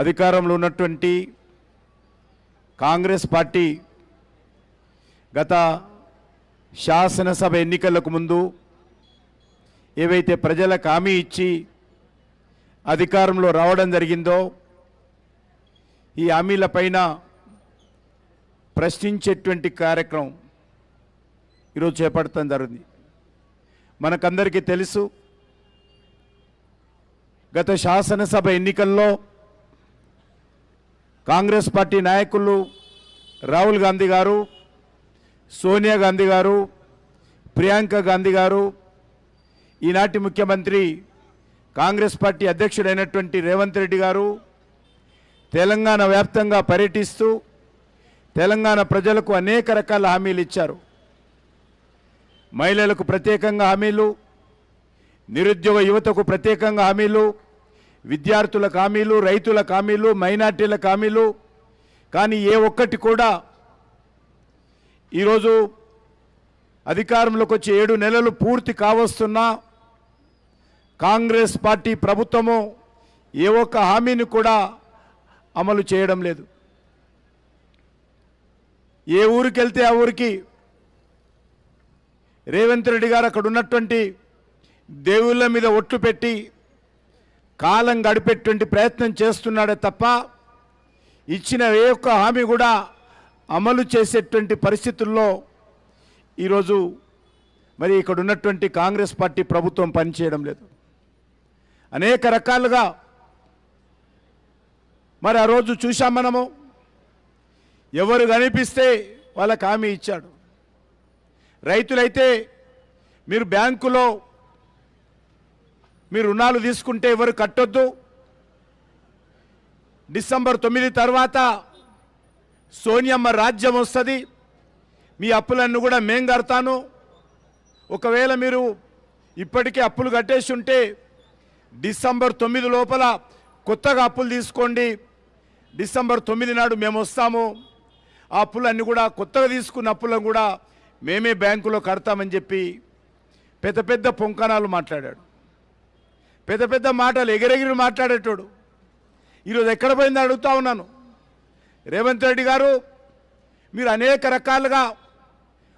అధికారంలో ఉన్నటువంటి కాంగ్రెస్ పార్టీ గత శాసనసభ ఎన్నికలకు ముందు ఏవైతే ప్రజలకు హామీ ఇచ్చి అధికారంలో రావడం జరిగిందో ఈ హామీలపైన ప్రశ్నించేటువంటి కార్యక్రమం ఈరోజు చేపడటం జరిగింది. మనకందరికీ తెలుసు, గత శాసనసభ ఎన్నికల్లో కాంగ్రెస్ పార్టీ నాయకులు రాహుల్ గాంధీ గారు, సోనియా గాంధీ గారు, ప్రియాంక గాంధీ గారు, ఈనాటి ముఖ్యమంత్రి కాంగ్రెస్ పార్టీ అధ్యక్షుడైనటువంటి రేవంత్ రెడ్డి గారు తెలంగాణ వ్యాప్తంగా పర్యటిస్తూ తెలంగాణ ప్రజలకు అనేక రకాల హామీలు ఇచ్చారు. మహిళలకు ప్రత్యేకంగా హామీలు, నిరుద్యోగ యువతకు ప్రత్యేకంగా హామీలు, విద్యార్థులకు హామీలు, రైతులకు హామీలు, మైనార్టీలకు హామీలు. కానీ ఏ ఒక్కటి కూడా ఈరోజు అధికారంలోకి వచ్చి 7 నెలలు పూర్తి కావస్తున్నా కాంగ్రెస్ పార్టీ ప్రభుత్వము ఏ ఒక్క హామీని కూడా అమలు చేయడం లేదు. ఏ ఊరికి వెళ్తే ఆ ఊరికి రేవంత్ రెడ్డి గారు అక్కడ ఉన్నటువంటి దేవుళ్ళ మీద ఒట్లు పెట్టి కాలం గడిపేటువంటి ప్రయత్నం చేస్తున్నాడే తప్ప ఇచ్చిన ఏ ఒక్క హామీ కూడా అమలు చేసేటువంటి పరిస్థితుల్లో ఈరోజు మరి ఇక్కడ ఉన్నటువంటి కాంగ్రెస్ పార్టీ ప్రభుత్వం పనిచేయడం లేదు. అనేక రకాలుగా మరి ఆ రోజు చూసాం మనము, ఎవరు కనిపిస్తే వాళ్ళకి హామీ ఇచ్చాడు. రైతులైతే మీరు బ్యాంకులో మీరు రుణాలు తీసుకుంటే ఎవరు కట్టొద్దు, డిసెంబర్ 9 తర్వాత సోనియమ్మ రాజ్యం వస్తుంది, మీ అప్పులన్నీ కూడా మేం కడతాను, ఒకవేళ మీరు ఇప్పటికే అప్పులు కట్టేసి ఉంటే డిసెంబర్ 9 లోపల కొత్తగా అప్పులు తీసుకోండి, డిసెంబర్ 9 నాడు మేము వస్తాము, ఆ అప్పులన్నీ కూడా కొత్తగా తీసుకున్న అప్పులను కూడా మేమే బ్యాంకులో కడతామని చెప్పి పెద్ద పెద్ద పొంకణాలు మాట్లాడాడు. పెద్ద పెద్ద మాటలు ఎగిరెగిరి మాట్లాడేటోడు ఈరోజు ఎక్కడ పోయిందో అడుగుతా ఉన్నాను. రేవంత్ రెడ్డి గారు, మీరు అనేక రకాలుగా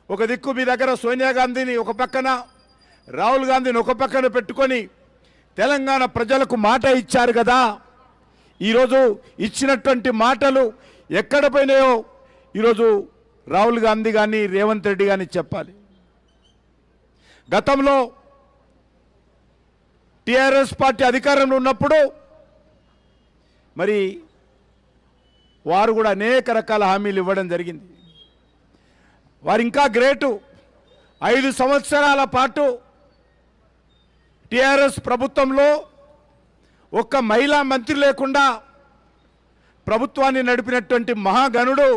ఒక దిక్కు మీ దగ్గర సోనియా గాంధీని ఒక పక్కన, రాహుల్ గాంధీని ఒక పక్కన పెట్టుకొని తెలంగాణ ప్రజలకు మాట ఇచ్చారు కదా, ఈరోజు ఇచ్చినటువంటి మాటలు ఎక్కడ పోయినాయో ఈరోజు రాహుల్ గాంధీ కానీ రేవంత్ రెడ్డి కానీ చెప్పాలి. గతంలో టీఆర్ఎస్ పార్టీ అధికారంలో ఉన్నప్పుడు మరి వారు కూడా అనేక రకాల హామీలు ఇవ్వడం జరిగింది. వారు ఇంకా గ్రేటు, 5 సంవత్సరాల పాటు టీఆర్ఎస్ ప్రభుత్వంలో ఒక్క మహిళా మంత్రి లేకుండా ప్రభుత్వాన్ని నడిపినటువంటి మహాగణుడు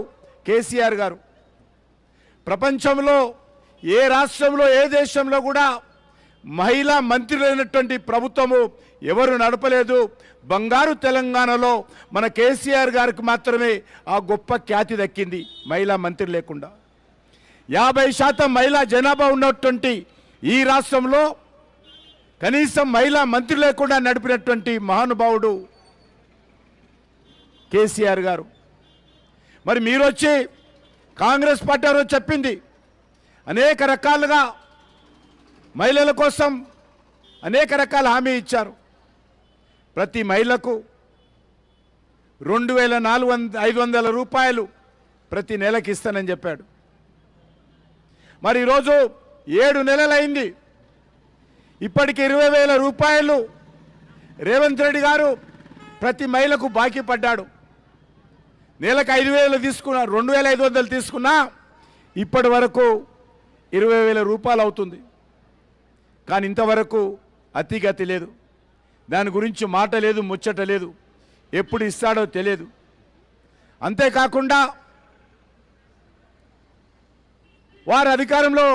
కేసీఆర్ గారు. ప్రపంచంలో ఏ రాష్ట్రంలో ఏ దేశంలో కూడా మహిళా మంత్రి లేనటువంటి ప్రభుత్వము ఎవరు నడపలేదు. బంగారు తెలంగాణలో మన కేసీఆర్ గారికి మాత్రమే ఆ గొప్ప ఖ్యాతి దక్కింది. మహిళా మంత్రి లేకుండా 50% మహిళా జనాభా ఉన్నటువంటి ఈ రాష్ట్రంలో కనీసం మహిళా మంత్రి లేకుండా నడిపినటువంటి మహానుభావుడు కేసీఆర్ గారు. మరి మీరు వచ్చి కాంగ్రెస్ పార్టీ రోజు చెప్పింది అనేక రకాలుగా మహిళల కోసం అనేక రకాల హామీ ఇచ్చారు. ప్రతి మహిళకు 2,500 రూపాయలు ప్రతి నెలకి ఇస్తానని చెప్పాడు. మరి ఈరోజు 7 నెలలైంది, ఇప్పటికి 20,000 రూపాయలు రేవంత్ రెడ్డి గారు ప్రతి మహిళకు బాకీ పడ్డాడు. నెలకు 5,000 తీసుకున్నా, 2,500 తీసుకున్నా ఇప్పటి వరకు 20,000 రూపాయలు అవుతుంది. కానీ ఇంతవరకు అతిగతి లేదు, దాని గురించి మాట లేదు, ముచ్చట లేదు, ఎప్పుడు ఇస్తాడో తెలియదు. అంతేకాకుండా వారు అధికారంలో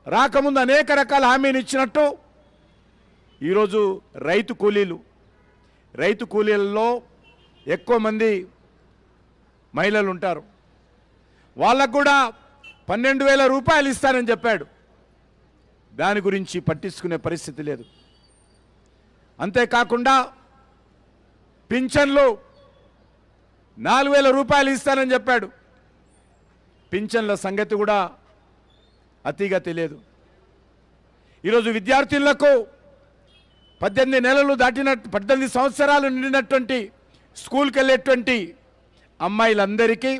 రాకముందు అనేక రకాల హామీలు ఇచ్చినట్టు ఈరోజు రైతు కూలీలలో ఎక్కువ మంది మహిళలు ఉంటారు. వాళ్ళకు కూడా 12,000 రూపాయలు ఇస్తానని చెప్పాడు. దాని గురించి పట్టించుకునే పరిస్థితి లేదు. అంతేకాకుండా పింఛన్లు 4,000 రూపాయలు ఇస్తానని చెప్పాడు. పింఛన్ల సంగతి కూడా అతిగా తెలియదు. ఈరోజు విద్యార్థులకు 18 నెలలు దాటిన 18 సంవత్సరాలు నిండినటువంటి స్కూల్కి వెళ్ళేటువంటి అమ్మాయిలందరికీ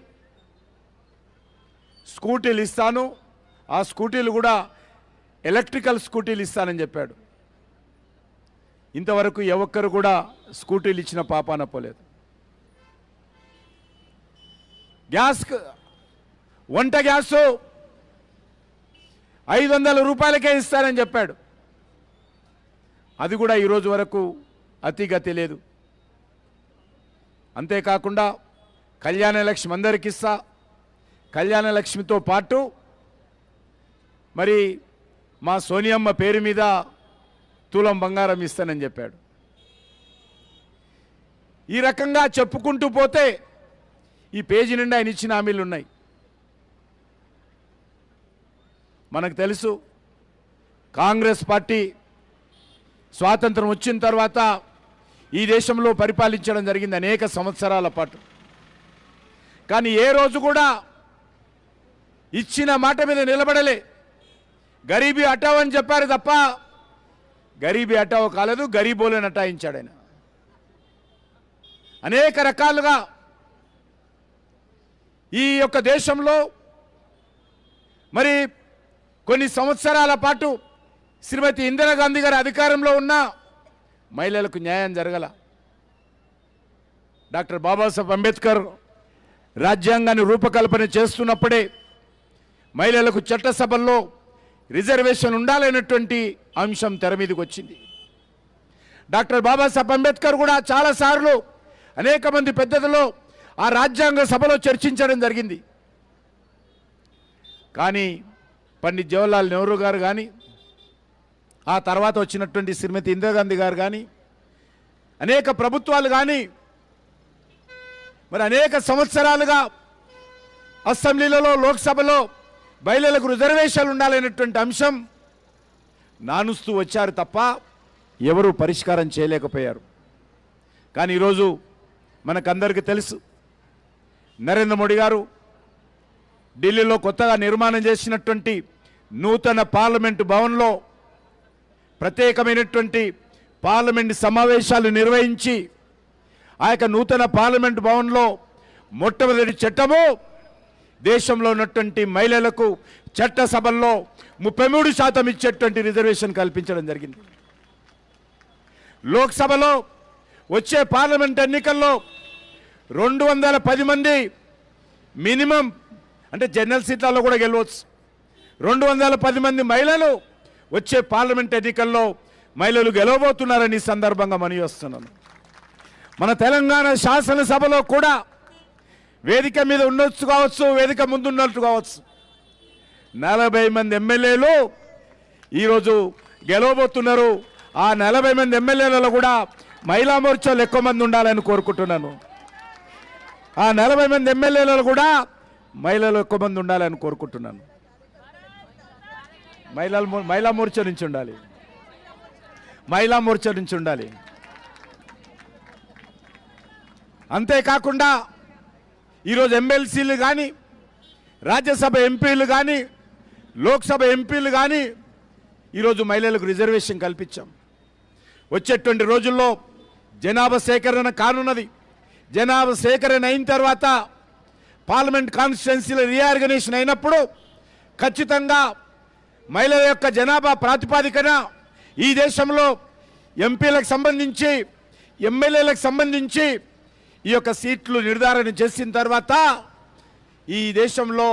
స్కూటీలు ఇస్తాను, ఆ స్కూటీలు కూడా ఎలక్ట్రికల్ స్కూటీలు ఇస్తానని చెప్పాడు. ఇంతవరకు ఏ ఒక్కరు కూడా స్కూటీలు ఇచ్చిన పాపాన పోలేదు. గ్యాస్, వంట గ్యాసు 500 రూపాయలకే ఇస్తానని చెప్పాడు. అది కూడా ఈరోజు వరకు అతిగా తెలియదు. అంతేకాకుండా కళ్యాణ లక్ష్మి అందరికి ఇస్తా, కళ్యాణ లక్ష్మితో పాటు మరి మా సోనియమ్మ పేరు మీద తులం బంగారం ఇస్తానని చెప్పాడు. ఈ రకంగా చెప్పుకుంటూ పోతే ఈ పేజీ నిండా ఆయన ఇచ్చిన హామీలు ఉన్నాయి. మనకు తెలుసు, కాంగ్రెస్ పార్టీ స్వాతంత్రం వచ్చిన తర్వాత ఈ దేశంలో పరిపాలించడం జరిగింది అనేక సంవత్సరాల పాటు. కానీ ఏ రోజు కూడా ఇచ్చిన మాట మీద నిలబడలే. గరీబీ హటావ్ అని చెప్పారు తప్ప గరీబీ హటావ్ కాలేదు, గరీబోలను హటాయించాడు ఆయన. అనేక రకాలుగా ఈ యొక్క దేశంలో మరి కొన్ని సంవత్సరాల పాటు శ్రీమతి ఇందిరాగాంధీ గారి అధికారంలో ఉన్న మహిళలకు న్యాయం జరగల. డాక్టర్ బాబాసాహెబ్ అంబేద్కర్ రాజ్యాంగాన్ని రూపకల్పన చేస్తున్నప్పుడే మహిళలకు చట్టసభల్లో రిజర్వేషన్ ఉండాలనేటువంటి అంశం తెర మీదకి వచ్చింది. డాక్టర్ బాబాసాహెబ్ అంబేద్కర్ కూడా చాలాసార్లు అనేక మంది పెద్దలలో ఆ రాజ్యాంగ సభలో చర్చించడం జరిగింది. కానీ పండిత్ జవహర్లాల్ నెహ్రూ గారు కానీ, ఆ తర్వాత వచ్చినటువంటి శ్రీమతి ఇందిరాగాంధీ గారు కానీ, అనేక ప్రభుత్వాలు కానీ మరి అనేక సంవత్సరాలుగా అసెంబ్లీలలో, లోక్సభలో మహిళలకు రిజర్వేషన్లు ఉండాలనేటువంటి అంశం నానుస్తూ వచ్చారు తప్ప ఎవరు పరిష్కారం చేయలేకపోయారు. కానీ ఈరోజు మనకందరికీ తెలుసు, నరేంద్ర మోడీ గారు ఢిల్లీలో కొత్తగా నిర్మాణం చేసినటువంటి నూతన పార్లమెంటు భవన్లో ప్రత్యేకమైనటువంటి పార్లమెంటు సమావేశాలు నిర్వహించి ఆ యొక్క నూతన పార్లమెంటు భవన్లో మొట్టమొదటి చట్టము దేశంలో ఉన్నటువంటి మహిళలకు చట్టసభల్లో 33% ఇచ్చేటువంటి రిజర్వేషన్ కల్పించడం జరిగింది. లోక్సభలో వచ్చే పార్లమెంట్ ఎన్నికల్లో 210 మంది మినిమం, అంటే జనరల్ సీట్లలో కూడా గెలవచ్చు, 210 మంది మహిళలు వచ్చే పార్లమెంట్ ఎన్నికల్లో మహిళలు గెలవబోతున్నారని ఈ సందర్భంగా మనవి చేస్తున్నాను. మన తెలంగాణ శాసనసభలో కూడా వేదిక మీద ఉండొచ్చు కావచ్చు, వేదిక ముందు ఉన్నట్టు కావచ్చు, 40 మంది ఎమ్మెల్యేలు ఈరోజు గెలవబోతున్నారు. ఆ 40 మంది ఎమ్మెల్యేలలో కూడా మహిళా మోర్చాలు ఎక్కువ మంది ఉండాలని కోరుకుంటున్నాను. ఆ 40 మంది ఎమ్మెల్యేలలో కూడా మహిళలు ఎక్కువ మంది ఉండాలని కోరుకుంటున్నాను. మహిళా మోర్చా నుంచి ఉండాలి, మహిళా మోర్చా నుంచి ఉండాలి. అంతేకాకుండా ఈరోజు ఎమ్మెల్సీలు కానీ, రాజ్యసభ ఎంపీలు కానీ, లోక్సభ ఎంపీలు కానీ ఈరోజు మహిళలకు రిజర్వేషన్ కల్పించాం. వచ్చేటువంటి రోజుల్లో జనాభా సేకరణ కానున్నది. జనాభా సేకరణ అయిన తర్వాత పార్లమెంట్ కాన్స్టిట్యున్సీల రీఆర్గనైజేషన్ అయినప్పుడు ఖచ్చితంగా మహిళల యొక్క జనాభా ప్రాతిపాదికన ఈ దేశంలో ఎంపీలకు సంబంధించి, ఎమ్మెల్యేలకు సంబంధించి ఈ యొక్క సీట్లు నిర్ధారణ చేసిన తర్వాత ఈ దేశంలో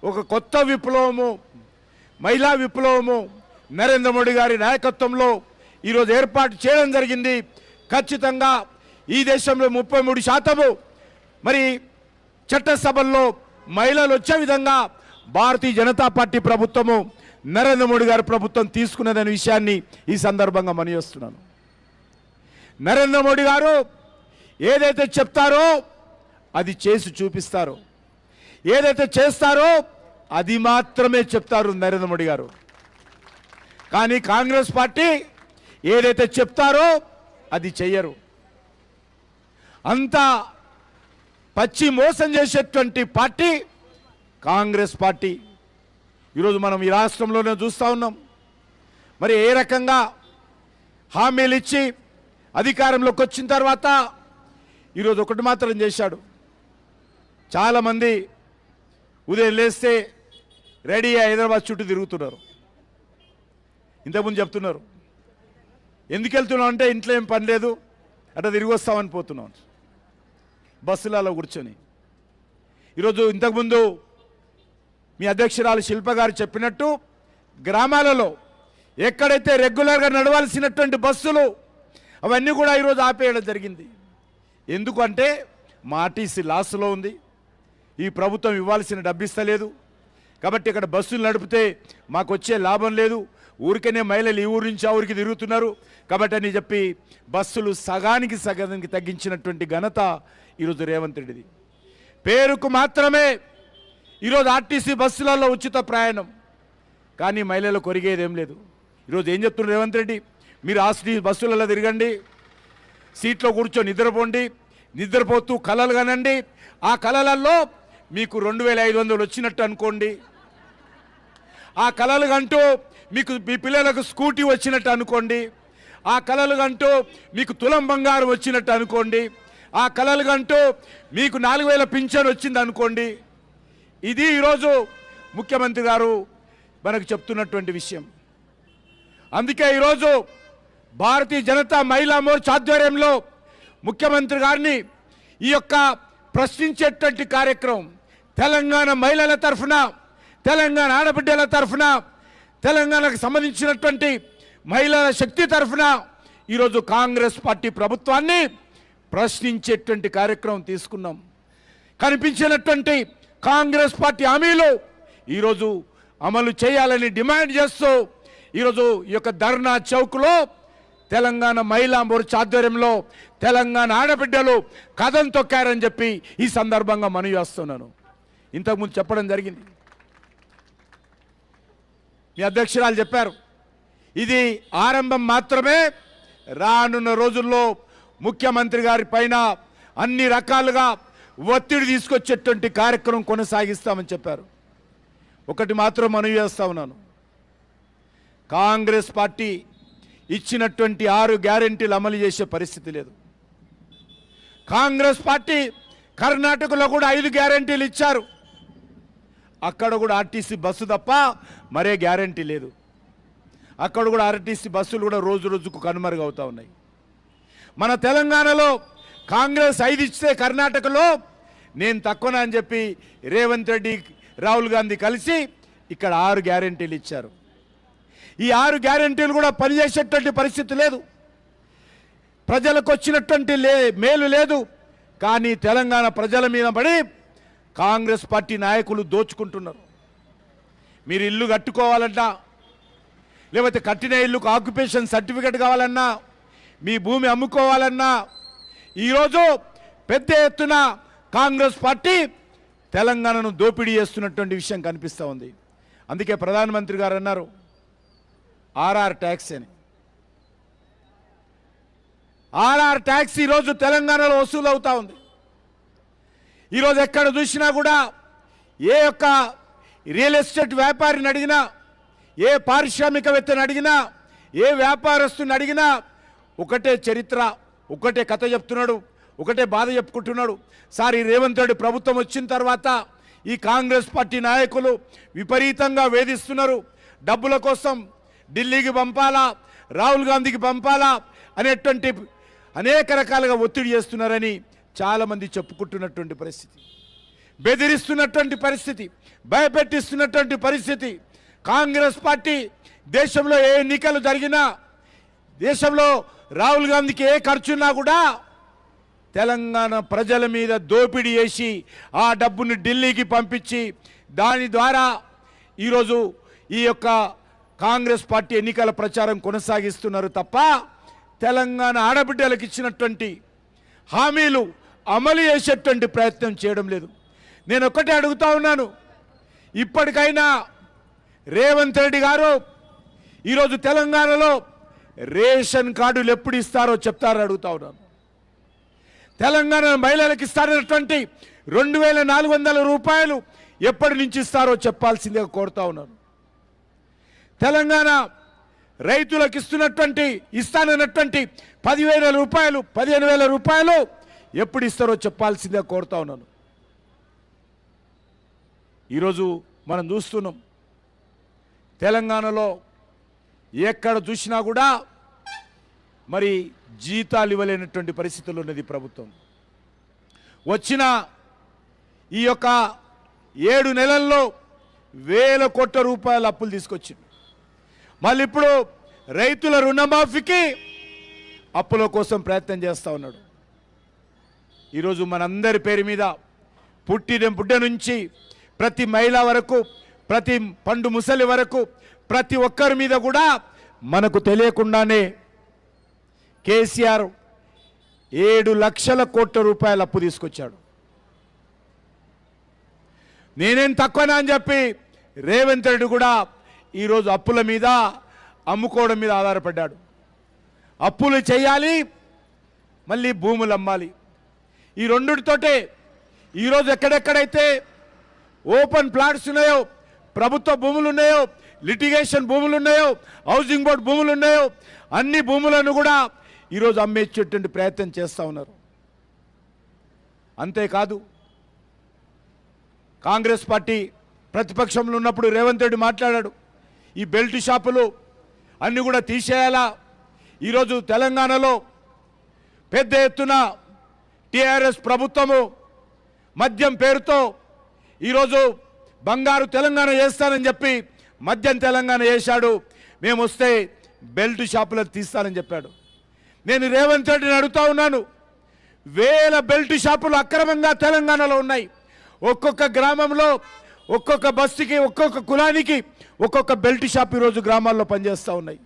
ఒక కొత్త విప్లవము, మహిళా విప్లవము నరేంద్ర మోడీ గారి నాయకత్వంలో ఈరోజు ఏర్పాటు చేయడం జరిగింది. ఖచ్చితంగా ఈ దేశంలో 33% మరి చట్టసభల్లో మహిళలు వచ్చే విధంగా భారతీయ జనతా పార్టీ ప్రభుత్వము, నరేంద్ర మోడీ గారి ప్రభుత్వం తీసుకున్నదనే విషయాన్ని ఈ సందర్భంగా మనవి చేస్తున్నాను. నరేంద్ర మోడీ గారు ఏదైతే చెప్తారో అది చేసి చూపిస్తారు, ఏదైతే చేస్తారో అది మాత్రమే చెప్తారు నరేంద్ర మోడీ గారు. కానీ కాంగ్రెస్ పార్టీ ఏదైతే చెప్తారో అది చెయ్యరు. అంతా పచ్చి మోసం చేసేటువంటి పార్టీ కాంగ్రెస్ పార్టీ. ఈరోజు మనం ఈ రాష్ట్రంలోనే చూస్తూ ఉన్నాం. మరి ఏ రకంగా హామీలు ఇచ్చి అధికారంలోకి వచ్చిన తర్వాత ఈరోజు ఒకటి మాత్రం చేశాడు. చాలామంది ఉదయం లేస్తే రెడీ హైదరాబాద్ చుట్టూ తిరుగుతున్నారు. ఇంతకుముందు చెప్తున్నారు, ఎందుకు వెళ్తున్నాం అంటే ఇంట్లో ఏం పని లేదు, అట్లా తిరిగి వస్తామని పోతున్నాం బస్సులలో కూర్చొని. ఈరోజు ఇంతకుముందు మీ అధ్యక్షురాలు శిల్ప గారు చెప్పినట్టు గ్రామాలలో ఎక్కడైతే రెగ్యులర్గా నడవాల్సినటువంటి బస్సులు అవన్నీ కూడా ఈరోజు ఆపేయడం జరిగింది. ఎందుకంటే మా ఆర్టీసీ లాస్లో ఉంది, ఈ ప్రభుత్వం ఇవ్వాల్సిన డబ్బు ఇస్తలేదు, కాబట్టి ఇక్కడ బస్సులు నడిపితే మాకు వచ్చే లాభం లేదు, ఊరికనే మహిళలు ఈ ఊరి నుంచి ఆ ఊరికి తిరుగుతున్నారు కాబట్టి అని చెప్పి బస్సులు సగానికి తగ్గించినటువంటి ఘనత ఈరోజు రేవంత్ రెడ్డిది. పేరుకు మాత్రమే ఈరోజు ఆర్టీసీ బస్సులలో ఉచిత ప్రయాణం, కానీ మహిళలకు ఒరిగేదేం లేదు. ఈరోజు ఏం చెప్తున్నారు రేవంత్ రెడ్డి, మీరు ఆర్టీసీ బస్సులలో తిరగండి, సీట్లో కూర్చొని నిద్రపోండి, నిద్రపోతూ కలలు కనండి, ఆ కలలలో మీకు 2500 వచ్చినట్టు అనుకోండి, ఆ కలలు కంటూ మీకు మీ పిల్లలకు స్కూటీ వచ్చినట్టు అనుకోండి, ఆ కలలు కంటూ మీకు తులం బంగారం వచ్చినట్టు అనుకోండి, ఆ కలలు కంటూ మీకు 4000 పింఛన్ వచ్చింది అనుకోండి. ఇది ఈరోజు ముఖ్యమంత్రి గారు మనకు చెప్తున్నటువంటి విషయం. అందుకే ఈరోజు భారతీయ జనతా మహిళా మోర్చా ఆధ్వర్యంలో ముఖ్యమంత్రి గారిని ఈ యొక్క ప్రశ్నించేటువంటి కార్యక్రమం తెలంగాణ మహిళల తరఫున, తెలంగాణ ఆడబిడ్డల తరఫున, తెలంగాణకు సంబంధించినటువంటి మహిళల శక్తి తరఫున ఈరోజు కాంగ్రెస్ పార్టీ ప్రభుత్వాన్ని ప్రశ్నించేటువంటి కార్యక్రమం తీసుకున్నాం. కనిపించినటువంటి కాంగ్రెస్ పార్టీ హామీలు ఈరోజు అమలు చేయాలని డిమాండ్ చేస్తూ ఈరోజు ఈ యొక్క ధర్నా చౌక్లో తెలంగాణ మహిళా మోర్చా ఆధ్వర్యంలో తెలంగాణ ఆడబిడ్డలు కథం తొక్కారని చెప్పి ఈ సందర్భంగా మనవి చేస్తున్నాను. ఇంతకుముందు చెప్పడం జరిగింది, మీ అధ్యక్షురాలు చెప్పారు, ఇది ఆరంభం మాత్రమే, రానున్న రోజుల్లో ముఖ్యమంత్రి గారి పైన అన్ని రకాలుగా ఒత్తిడి తీసుకొచ్చేటువంటి కార్యక్రమం కొనసాగిస్తామని చెప్పారు. ఒకటి మాత్రం మనవి చేస్తా ఉన్నాను, కాంగ్రెస్ పార్టీ ఇచ్చినటువంటి 6 గ్యారెంటీలు అమలు చేసే పరిస్థితి లేదు. కాంగ్రెస్ పార్టీ కర్ణాటకలో కూడా 5 గ్యారెంటీలు ఇచ్చారు, అక్కడ కూడా ఆర్టీసీ బస్సు తప్ప మరే గ్యారెంటీ లేదు. అక్కడ కూడా ఆర్టీసీ బస్సులు కూడా రోజు రోజుకు కనుమరుగవుతూ ఉన్నాయి. మన తెలంగాణలో కాంగ్రెస్ 5 ఇస్తే కర్ణాటకలో నేను తక్కువనా అని చెప్పి రేవంత్ రెడ్డి రాహుల్ గాంధీ కలిసి ఇక్కడ 6 గ్యారెంటీలు ఇచ్చారు. ఈ 6 గ్యారెంటీలు కూడా పనిచేసేటువంటి పరిస్థితి లేదు, ప్రజలకు వచ్చినటువంటి మేలు లేదు. కానీ తెలంగాణ ప్రజల మీద పడి కాంగ్రెస్ పార్టీ నాయకులు దోచుకుంటున్నారు. మీరు ఇల్లు కట్టుకోవాలన్నా, లేకపోతే కట్టిన ఇల్లుకు ఆక్యుపేషన్ సర్టిఫికెట్ కావాలన్నా, మీ భూమి అమ్ముకోవాలన్నా ఈరోజు పెద్ద ఎత్తున కాంగ్రెస్ పార్టీ తెలంగాణను దోపిడీ చేస్తున్నటువంటి విషయం కనిపిస్తూ ఉంది. అందుకే ప్రధానమంత్రి గారు అన్నారు ఆర్ఆర్ ట్యాక్స్ అని. ఆర్ఆర్ ట్యాక్స్ ఈరోజు తెలంగాణలో వసూలు అవుతూ ఉంది. ఈరోజు ఎక్కడ చూసినా కూడా ఏ యొక్క రియల్ ఎస్టేట్ వ్యాపారిని అడిగినా, ఏ పారిశ్రామికవేత్తని అడిగినా, ఏ వ్యాపారస్తుని అడిగినా ఒకటే చరిత్ర, ఒకటే కథ చెప్తున్నాడు, ఒకటే బాధ చెప్పుకుంటున్నాడు. సార్, ఈ రేవంత్ రెడ్డి ప్రభుత్వం వచ్చిన తర్వాత ఈ కాంగ్రెస్ పార్టీ నాయకులు విపరీతంగా వేధిస్తున్నారు, డబ్బుల కోసం ఢిల్లీకి పంపాలా, రాహుల్ గాంధీకి పంపాలా అనేటువంటి అనేక రకాలుగా ఒత్తిడి చేస్తున్నారని చాలామంది చెప్పుకుంటున్నటువంటి పరిస్థితి, బెదిరిస్తున్నటువంటి పరిస్థితి, భయపెట్టిస్తున్నటువంటి పరిస్థితి. కాంగ్రెస్ పార్టీ దేశంలో ఏ ఎన్నికలు జరిగినా, దేశంలో రాహుల్ గాంధీకి ఏ ఖర్చున్నా కూడా తెలంగాణ ప్రజల మీద దోపిడీ చేసి ఆ డబ్బును ఢిల్లీకి పంపించి దాని ద్వారా ఈరోజు ఈ యొక్క కాంగ్రెస్ పార్టీ ఎన్నికల ప్రచారం కొనసాగిస్తున్నారు తప్ప తెలంగాణ ఆడబిడ్డలకు ఇచ్చినటువంటి హామీలు అమలు చేసేటువంటి ప్రయత్నం చేయడం లేదు. నేను ఒక్కటే అడుగుతా ఉన్నాను, ఇప్పటికైనా రేవంత్ రెడ్డి గారు ఈరోజు తెలంగాణలో రేషన్ కార్డులు ఎప్పుడు ఇస్తారో చెప్తారో అడుగుతా ఉన్నాను. తెలంగాణ మహిళలకు ఇస్తారన్నటువంటి 2400 రూపాయలు ఎప్పటి నుంచి ఇస్తారో చెప్పాల్సిందిగా కోరుతా ఉన్నాను. తెలంగాణ రైతులకు ఇస్తానన్నటువంటి 10,000 రూపాయలు 15,000 రూపాయలు ఎప్పుడు ఇస్తారో చెప్పాల్సిందిగా కోరుతా ఉన్నాను. ఈరోజు మనం చూస్తున్నాం తెలంగాణలో ఎక్కడ చూసినా కూడా మరి జీతాలు ఇవ్వలేనటువంటి పరిస్థితులు ఉన్నది ప్రభుత్వం. వచ్చిన ఈ యొక్క 7 నెలల్లో వేల కోట్ల రూపాయల అప్పులు తీసుకొచ్చింది. మళ్ళీ ఇప్పుడు రైతుల రుణమాఫీకి అప్పుల కోసం ప్రయత్నం చేస్తూ ఉన్నాడు. ఈరోజు మనందరి పేరు మీద పుట్టిన నుంచి ప్రతి మహిళ వరకు, ప్రతి పండు ముసలి వరకు, ప్రతి ఒక్కరి మీద కూడా మనకు తెలియకుండానే కేసీఆర్ 7 లక్షల కోట్ల రూపాయల అప్పు తీసుకొచ్చాడు. నేనేం తక్కువనా అని చెప్పి రేవంత్ రెడ్డి కూడా ఈరోజు అప్పుల మీద అమ్ముకోవడం మీద ఆధారపడ్డాడు. అప్పులు చేయాలి, మళ్ళీ భూములు అమ్మాలి. ఈ రెండుతోటే ఈరోజు ఎక్కడెక్కడైతే ఓపెన్ ప్లాట్స్ ఉన్నాయో, ప్రభుత్వ భూములు ఉన్నాయో, లిటిగేషన్ భూములు ఉన్నాయో, హౌసింగ్ బోర్డు భూములు ఉన్నాయో, అన్ని భూములను కూడా ఈరోజు అమ్మేసేటువంటి ప్రయత్నం చేస్తూ ఉన్నారు. అంతేకాదు కాంగ్రెస్ పార్టీ ప్రతిపక్షంలో ఉన్నప్పుడు రేవంత్ రెడ్డి మాట్లాడాడు, ఈ బెల్ట్ షాపులు అన్నీ కూడా తీసేయాలా. ఈరోజు తెలంగాణలో పెద్ద ఎత్తున టీఆర్ఎస్ ప్రభుత్వము మద్యం పేరుతో ఈరోజు బంగారు తెలంగాణ చేస్తానని చెప్పి మద్యం తెలంగాణ చేశాడు. మేము వస్తే బెల్ట్ షాపులకు తీస్తానని చెప్పాడు. నేను రేవంత్ రెడ్డిని అడుగుతా ఉన్నాను, వేల బెల్ట్ షాపులు అక్రమంగా తెలంగాణలో ఉన్నాయి. ఒక్కొక్క గ్రామంలో, ఒక్కొక్క బస్తీకి, ఒక్కొక్క కులానికి ఒక్కొక్క బెల్ట్ షాప్ ఈరోజు గ్రామాల్లో పనిచేస్తూ ఉన్నాయి.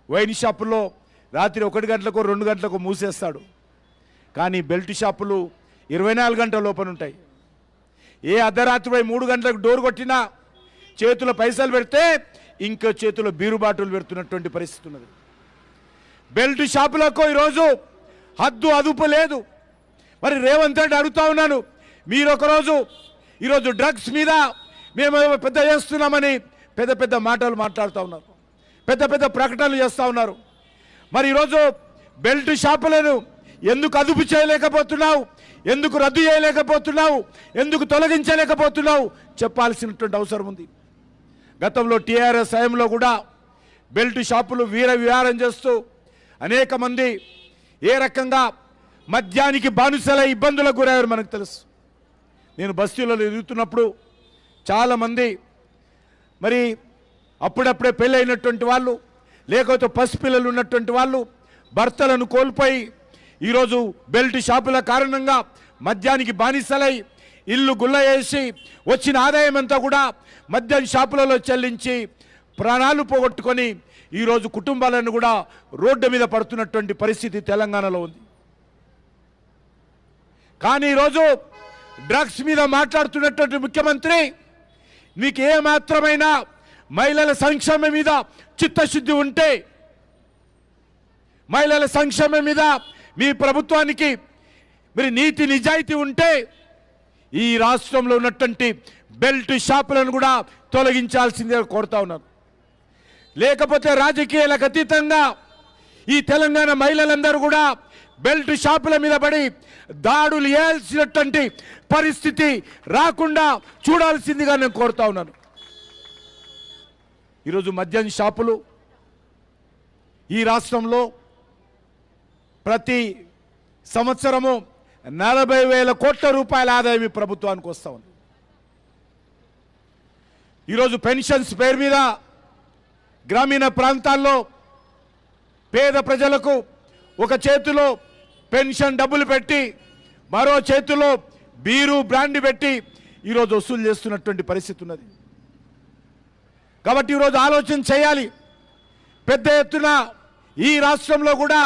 వైన్ షాపుల్లో రాత్రి 1 గంటలకు 2 గంటలకు మూసేస్తాడు, కానీ బెల్ట్ షాపులు 24 గంటల లోపల ఉంటాయి. ఏ అర్ధరాత్రి 3 గంటలకు డోర్ కొట్టినా చేతుల పైసలు పెడితే ఇంకో చేతుల బీరు బాటిల్ పెడుతున్నటువంటి పరిస్థితి ఉన్నది. బెల్ట్ షాపులకు ఈరోజు హద్దు అదుపు లేదు. మరి రేవంత్ రెడ్డి అడుగుతా ఉన్నాను, మీరు ఒకరోజు ఈరోజు డ్రగ్స్ మీద మేము పెద్ద చేస్తున్నామని పెద్ద పెద్ద మాటలు మాట్లాడుతూ ఉన్నారు, పెద్ద పెద్ద ప్రకటనలు చేస్తూ ఉన్నారు. మరి ఈరోజు బెల్ట్ షాపులను ఎందుకు అదుపు చేయలేకపోతున్నావు, ఎందుకు రద్దు చేయలేకపోతున్నావు, ఎందుకు తొలగించలేకపోతున్నావు చెప్పాల్సినటువంటి అవసరం ఉంది. గతంలో టీఆర్ఎస్ హయాంలో కూడా బెల్ట్ షాపులు వీర విహారం చేస్తూ అనేక మంది ఏ రకంగా మద్యానికి బానిసల ఇబ్బందులకు గురయ్యారు మనకు తెలుసు. నేను బస్తీలో ఎదుగుతున్నప్పుడు చాలామంది మరి అప్పుడప్పుడే పెళ్ళైనటువంటి వాళ్ళు, లేకపోతే పసిపిల్లలు ఉన్నటువంటి వాళ్ళు భర్తలను కోల్పోయి ఈరోజు బెల్ట్ షాపుల కారణంగా మద్యానికి బానిసలై ఇల్లు గుల్ల వేసి వచ్చిన ఆదాయం అంతా కూడా మద్యం షాపులలో చెల్లించి ప్రాణాలు పోగొట్టుకొని ఈరోజు కుటుంబాలను కూడా రోడ్డు మీద పడుతున్నటువంటి పరిస్థితి తెలంగాణలో ఉంది. కానీ ఈరోజు డ్రగ్స్ మీద మాట్లాడుతున్నటువంటి ముఖ్యమంత్రి మీకు ఏ మాత్రమైనా మహిళల సంక్షేమం మీద చిత్తశుద్ధి ఉంటే, మహిళల సంక్షేమం మీద మీ ప్రభుత్వానికి మరి నీతి నిజాయితీ ఉంటే ఈ రాష్ట్రంలో ఉన్నటువంటి బెల్ట్ షాపులను కూడా తొలగించాల్సిందే కోరుతా ఉన్నాను. లేకపోతే రాజకీయాలకు అతీతంగా ఈ తెలంగాణ మహిళలందరూ కూడా బెల్ట్ షాపుల మీద పడి దాడులు చేయాల్సినటువంటి పరిస్థితి రాకుండా చూడాల్సిందిగా నేను కోరుతా ఉన్నాను. ఈరోజు మద్యం షాపులు ఈ రాష్ట్రంలో ప్రతి సంవత్సరము 40,000 కోట్ల రూపాయల ఆదాయం ఈ ప్రభుత్వానికి వస్తూ ఉంది. ఈరోజు పెన్షన్స్ పేరు మీద గ్రామీణ ప్రాంతాల్లో పేద ప్రజలకు ఒక చేతిలో పెన్షన్ డబ్బులు పెట్టి మరో చేతిలో బీరు బ్రాండ్ పెట్టి ఈరోజు వసూలు చేస్తున్నటువంటి పరిస్థితి ఉన్నది. కాబట్టి ఈరోజు ఆలోచన చేయాలి. పెద్ద ఎత్తున ఈ రాష్ట్రంలో కూడా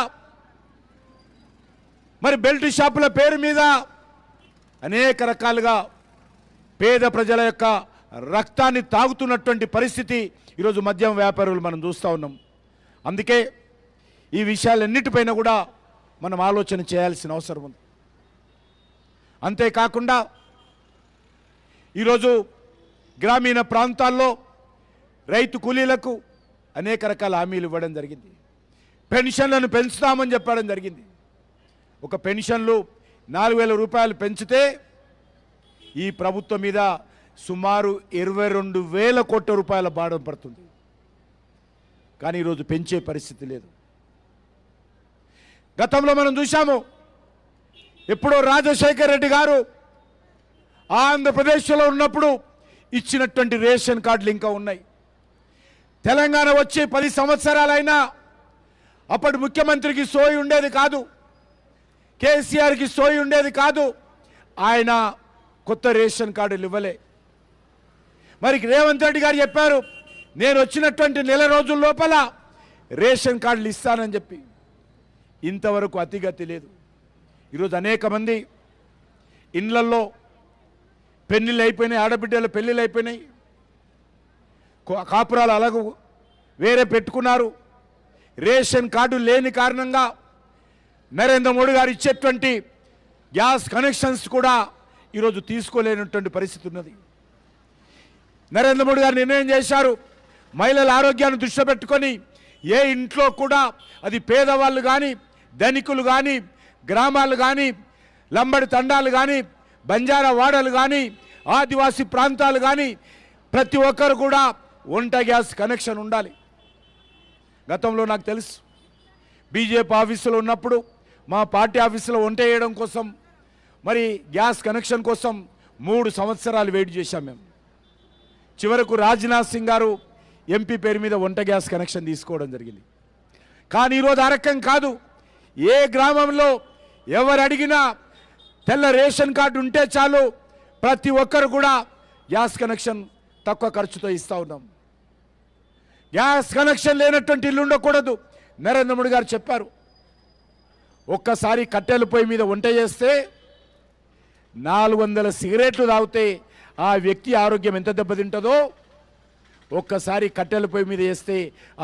మరి బెల్ట్ షాపుల పేరు మీద అనేక రకాలుగా పేద ప్రజల యొక్క రక్తాన్ని తాగుతున్నటువంటి పరిస్థితి ఈరోజు మద్యం వ్యాపారులు మనం చూస్తూ ఉన్నాం. అందుకే ఈ విషయాలన్నిటిపైన కూడా మనం ఆలోచన చేయాల్సిన అవసరం ఉంది. అంతేకాకుండా ఈరోజు గ్రామీణ ప్రాంతాల్లో రైతు కూలీలకు అనేక రకాల హామీలు ఇవ్వడం జరిగింది. పెన్షన్లను పెంచుతామని చెప్పడం జరిగింది. ఒక పెన్షన్లు 4,000 రూపాయలు పెంచితే ఈ ప్రభుత్వం మీద సుమారు 22,000 కోట్ల రూపాయల భారం పడుతుంది. కానీ ఈరోజు పెంచే పరిస్థితి లేదు. గతంలో మనం చూశాము, ఎప్పుడో రాజశేఖర్ రెడ్డి గారు ఆంధ్రప్రదేశ్లో ఉన్నప్పుడు ఇచ్చినటువంటి రేషన్ కార్డులు ఇంకా ఉన్నాయి. తెలంగాణ వచ్చి 10 సంవత్సరాలైనా అప్పటి ముఖ్యమంత్రికి సోయి ఉండేది కాదు, కేసీఆర్కి సోయి ఉండేది కాదు. ఆయన కొత్త రేషన్ కార్డులు ఇవ్వలే. మరి రేవంత్ రెడ్డి గారు చెప్పారు, నేను వచ్చినటువంటి నెల రోజుల లోపల రేషన్ కార్డులు ఇస్తానని చెప్పి. ఇంతవరకు అతిగతి లేదు. ఈరోజు అనేక మంది ఇండ్లల్లో పెళ్ళిళ్ళు అయిపోయినాయి, ఆడబిడ్డల పెళ్ళిళ్ళు అయిపోయినాయి, కాపురాలు అలాగూ వేరే పెట్టుకున్నారు. రేషన్ కార్డు లేని కారణంగా నరేంద్ర మోడీ గారు ఇచ్చేటువంటి గ్యాస్ కనెక్షన్స్ కూడా ఈరోజు తీసుకోలేనటువంటి పరిస్థితి ఉన్నది. నరేంద్ర మోడీ గారు నిర్ణయం చేశారు, మహిళల ఆరోగ్యాన్ని దృష్టిలో పెట్టుకొని ఏ ఇంట్లో కూడా అది పేదవాళ్ళు కానీ, ధనికులు కానీ, గ్రామాలు కానీ, లంబడి తండాలు కానీ, బంజారా వాడలు కానీ, ఆదివాసీ ప్రాంతాలు కానీ ప్రతి ఒక్కరు కూడా వంట గ్యాస్ కనెక్షన్ ఉండాలి. గతంలో నాకు తెలుసు, బీజేపీ ఆఫీసులో ఉన్నప్పుడు మా పార్టీ ఆఫీసులో వంట వేయడం కోసం, మరి గ్యాస్ కనెక్షన్ కోసం 3 సంవత్సరాలు వెయిట్ చేశాం మేము. చివరకు రాజ్నాథ్ సింగ్ గారు ఎంపీ పేరు మీద వంట గ్యాస్ కనెక్షన్ తీసుకోవడం జరిగింది. కానీ ఈరోజు ఆ రకం కాదు. ఏ గ్రామంలో ఎవరు అడిగినా తెల్ల రేషన్ కార్డు ఉంటే చాలు, ప్రతి ఒక్కరు కూడా గ్యాస్ కనెక్షన్ తక్కువ ఖర్చుతో ఇస్తూ ఉన్నాం. గ్యాస్ కనెక్షన్ లేనటువంటి ఇల్లు ఉండకూడదు. నరేంద్ర మోడీ గారు చెప్పారు, ఒక్కసారి కట్టెల పొయ్యి మీద వంట చేస్తే 400 సిగరెట్లు తాగితే ఆ వ్యక్తి ఆరోగ్యం ఎంత దెబ్బతింటుందో, ఒక్కసారి కట్టెల పొయ్యి మీద వేస్తే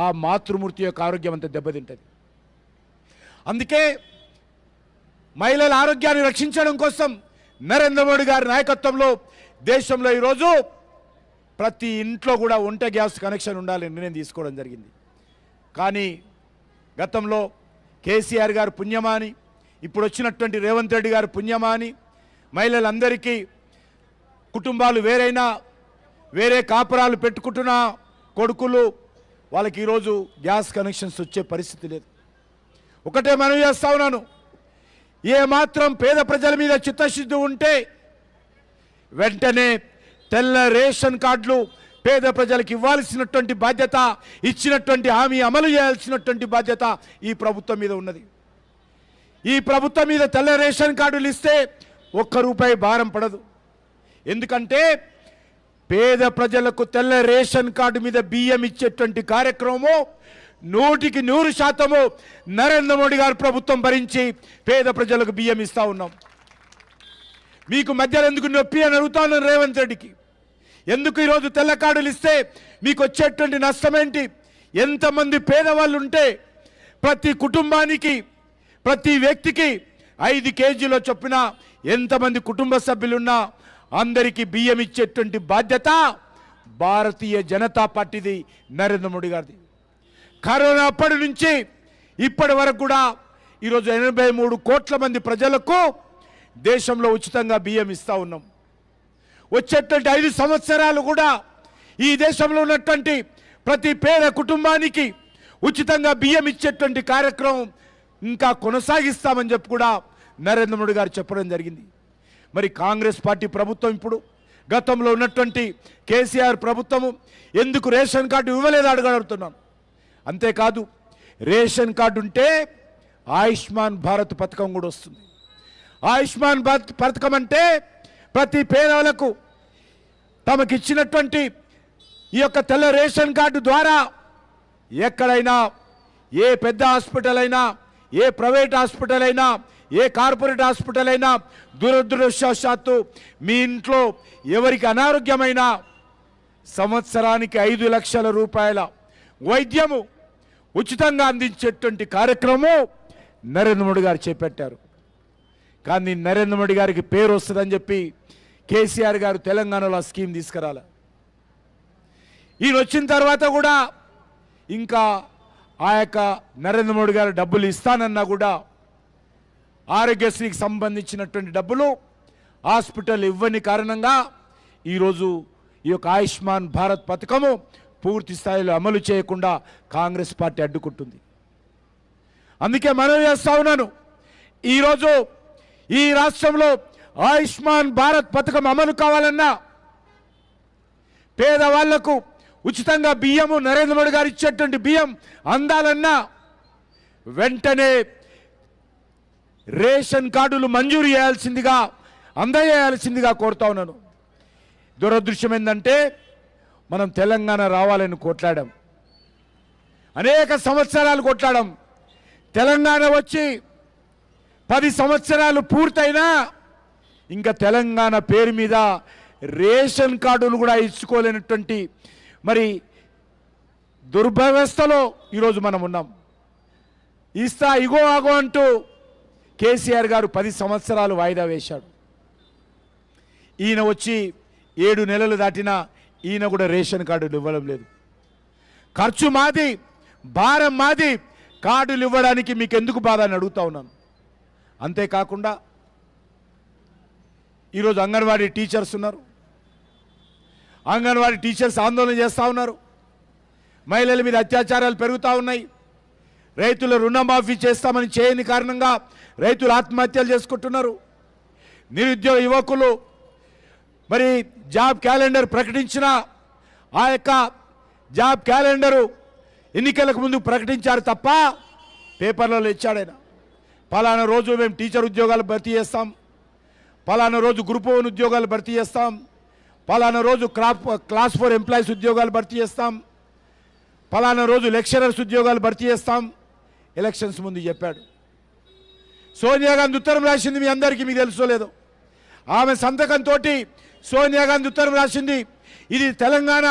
ఆ మాతృమూర్తి యొక్క ఆరోగ్యం అంత దెబ్బతింటుంది. అందుకే మహిళల ఆరోగ్యాన్ని రక్షించడం కోసం నరేంద్ర మోడీ గారి నాయకత్వంలో దేశంలో ఈరోజు ప్రతి ఇంట్లో కూడా వంట గ్యాస్ కనెక్షన్ ఉండాలని నిర్ణయం తీసుకోవడం జరిగింది. కానీ గతంలో కేసీఆర్ గారు పుణ్యమా అని, ఇప్పుడు వచ్చినటువంటి రేవంత్ రెడ్డి గారు పుణ్యమా అని మహిళలందరికీ కుటుంబాలు వేరైనా, వేరే కాపురాలు పెట్టుకుంటున్న కొడుకులు వాళ్ళకి ఈరోజు గ్యాస్ కనెక్షన్స్ వచ్చే పరిస్థితి లేదు. ఒకటే మనవి చేస్తా ఉన్నాను, ఏ మాత్రం పేద ప్రజల మీద చిత్తశుద్ధి ఉంటే వెంటనే తెల్ల రేషన్ కార్డులు పేద ప్రజలకు ఇవ్వాల్సినటువంటి బాధ్యత, ఇచ్చినటువంటి హామీ అమలు చేయాల్సినటువంటి బాధ్యత ఈ ప్రభుత్వం మీద ఉన్నది. ఈ ప్రభుత్వం మీద తెల్ల రేషన్ కార్డులు ఇస్తే ₹1 భారం పడదు. ఎందుకంటే పేద ప్రజలకు తెల్ల రేషన్ కార్డు మీద బియ్యం ఇచ్చేటువంటి కార్యక్రమము 100% నరేంద్ర మోడీ గారు ప్రభుత్వం భరించి పేద ప్రజలకు బియ్యం ఇస్తా ఉన్నాం. మీకు మధ్యలో ఎందుకు నొప్పి అని అడుగుతాను రేవంత్ రెడ్డికి. ఎందుకు ఈరోజు తెల్ల కార్డులు ఇస్తే మీకు వచ్చేటువంటి నష్టం ఏంటి? ఎంతమంది పేదవాళ్ళు ఉంటే ప్రతి కుటుంబానికి, ప్రతి వ్యక్తికి 5 కేజీల చొప్పున ఎంతమంది కుటుంబ సభ్యులున్నా అందరికీ బియ్యం ఇచ్చేటువంటి బాధ్యత భారతీయ జనతా పార్టీది, నరేంద్ర మోడీ గారిది. కరోనా అప్పటి నుంచి ఇప్పటి వరకు కూడా ఈరోజు 83 కోట్ల మంది ప్రజలకు దేశంలో ఉచితంగా బియ్యం ఇస్తూ ఉన్నాం. వచ్చేటువంటి 5 సంవత్సరాలు కూడా ఈ దేశంలో ఉన్నటువంటి ప్రతి పేద కుటుంబానికి ఉచితంగా బియ్యం ఇచ్చేటువంటి కార్యక్రమం ఇంకా కొనసాగిస్తామని చెప్పి కూడా నరేంద్ర మోడీ గారు చెప్పడం జరిగింది. మరి కాంగ్రెస్ పార్టీ ప్రభుత్వం ఇప్పుడు గతంలో ఉన్నటువంటి కేసీఆర్ ప్రభుత్వము ఎందుకు రేషన్ కార్డు ఇవ్వలేదు అడగడుగుతున్నాను. అంతేకాదు, రేషన్ కార్డు ఉంటే ఆయుష్మాన్ భారత్ పథకం కూడా వస్తుంది. ఆయుష్మాన్ భారత్ పథకం అంటే ప్రతి పేదలకు తమకిచ్చినటువంటి ఈ యొక్క తెల్ల రేషన్ కార్డు ద్వారా ఎక్కడైనా, ఏ పెద్ద హాస్పిటల్ అయినా, ఏ ప్రైవేట్ హాస్పిటల్ అయినా, ఏ కార్పొరేట్ హాస్పిటల్ అయినా, దురదృష్టవశాత్తు మీ ఇంట్లో ఎవరికి అనారోగ్యమైనా సంవత్సరానికి 5 లక్షల రూపాయల వైద్యము ఉచితంగా అందించేటువంటి కార్యక్రమం నరేంద్ర మోడీ గారు చేపట్టారు. కానీ నరేంద్ర మోడీ గారికి పేరు వస్తుందని చెప్పి కేసీఆర్ గారు తెలంగాణలో ఆ స్కీమ్ తీసుకురాల. ఈయన వచ్చిన తర్వాత కూడా ఇంకా ఆ యొక్క నరేంద్ర మోడీ గారు డబ్బులు ఇస్తానన్నా కూడా ఆరోగ్యశ్రీకి సంబంధించినటువంటి డబ్బులు హాస్పిటల్ ఇవ్వని కారణంగా ఈరోజు ఈ యొక్క ఆయుష్మాన్ భారత్ పథకము పూర్తి స్థాయిలో అమలు చేయకుండా కాంగ్రెస్ పార్టీ అడ్డుకుంటుంది. అందుకే మనవి చేస్తా ఉన్నాను, ఈరోజు ఈ రాష్ట్రంలో ఆయుష్మాన్ భారత్ పథకం అమలు కావాలన్నా, పేదవాళ్లకు ఉచితంగా బియ్యము నరేంద్ర మోడీ గారు ఇచ్చేటువంటి బియ్యం అందాలన్నా వెంటనే రేషన్ కార్డులు మంజూరు చేయాల్సిందిగా అందజేయాల్సిందిగా కోరుతా ఉన్నాను. దురదృష్టం ఏంటంటే మనం తెలంగాణ రావాలని కొట్లాడాం, అనేక సంవత్సరాలు కొట్లాడాం. తెలంగాణ వచ్చి 10 సంవత్సరాలు పూర్తయినా ఇంకా తెలంగాణ పేరు మీద రేషన్ కార్డులు కూడా ఇచ్చుకోలేనటువంటి మరి దుర్వ్యవస్థలో ఈరోజు మనం ఉన్నాం. ఇస్తా ఇగో ఆగో అంటూ కేసీఆర్ గారు 10 సంవత్సరాలు వాయిదా వేశాడు. ఈయన వచ్చి 7 నెలలు దాటినా ఈయన కూడా రేషన్ కార్డులు ఇవ్వడం లేదు. ఖర్చు మాది, భారం మాది, కార్డులు ఇవ్వడానికి మీకు ఎందుకు బాధ అని అడుగుతా ఉన్నాను. అంతేకాకుండా ఈరోజు అంగన్వాడీ టీచర్స్ ఉన్నారు, అంగన్వాడీ టీచర్స్ ఆందోళన చేస్తూ ఉన్నారు. మహిళల మీద అత్యాచారాలు పెరుగుతూ ఉన్నాయి. రైతుల రుణమాఫీ చేస్తామని చేయని కారణంగా రైతులు ఆత్మహత్యలు చేసుకుంటున్నారు. నిరుద్యోగ యువకులు మరి జాబ్ క్యాలెండర్ ప్రకటించిన ఆ యొక్క జాబ్ క్యాలెండరు ఎన్నికలకు ముందు ప్రకటించారు తప్ప పేపర్లలో ఇచ్చాడైనా పలానా రోజు మేము టీచర్ ఉద్యోగాలు భర్తీ చేస్తాం, పలానా రోజు గ్రూప్ 1 ఉద్యోగాలు భర్తీ చేస్తాం, పలానా రోజు క్లాస్ 4 ఎంప్లాయీస్ ఉద్యోగాలు భర్తీ చేస్తాం, పలానా రోజు లెక్చరర్స్ ఉద్యోగాలు భర్తీ చేస్తాం ఎలక్షన్స్ ముందు చెప్పాడు. సోనియా గాంధీ ఉత్తరం రాసింది, మీ అందరికీ మీకు తెలుసో లేదో. ఆమె సంతకంతో సోనియా గాంధీ ఉత్తరం రాసింది. ఇది తెలంగాణ